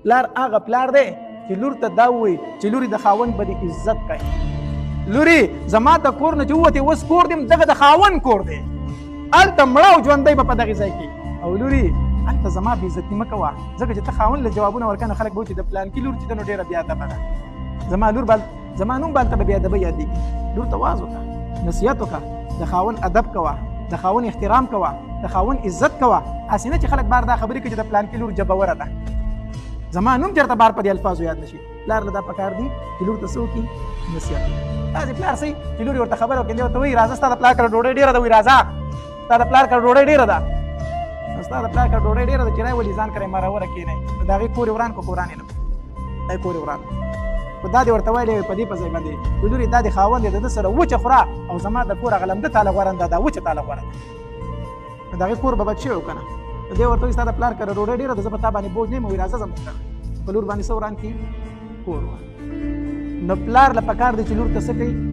پلار هغه پلار دی چې لور ته دا ووایي چې لورې د خاوند به دې عزت کوي. لورې زما د کور نه چې ووتې اوس کور دی دغه د خاوند کور دی، هلته مړه او ژوندی به په دغې ځای کې. او لورې هلته زما بې عزتي مه کوه، ځکه چې ته خاوند له جوابونه ورکنه خلک به وایي چې د پلانکي لور چې ده نو ډېره بېادبه ده. زما نوم به هلته به بېادبه یادېږي. لور ته واز وکړه، نصیحت وکړه، د خاوند ادب کوه، د خاوند احترام کوه، د خاوند عزت کوه. هسې نه چې خلک بار دا خبرې کوي چې د پلانکي لور جبوره ده. زما نوم چېرته بار په دې الفاظو یاد نشي. پلار له دا پکار دي چې لور ته څه وکړي؟ نصیحت وکړي. داسې پلار صحیح چې لور یې ورته خبره وکړي، دی ورته وایي راځه ستا د پلار کره ډوډۍ ډېره ده، وایي راځه ستا د پلار کره ډوډۍ ډېره ده، ستا د پلار کره ډوډۍ ډېره ده چې راولي ځان کره یې مروره کښېنئ. نو د هغې کور یې وران کړو، قرآن یې نه کړو، دا یې کور یې وران کړو. خو دا دې ورته ویلی په دې په ځای باندې چې لورې دا د خاوند دی د ده سره وچه خوره او زما د کور هغه لمده تاله غوره ده، دا وچه تاله غوره ده. نو د هغې کور به بد شوی و که نه. نو دی ورته وایي ستا د پلار کره ډوډۍ ډېره ده، زه په تا باندې بوج نه یم، وایي راځه زموږ کره په لور باندې څه وران کړي؟ کور وران. نو پلار له پکار دی چې لور ته څه کوي؟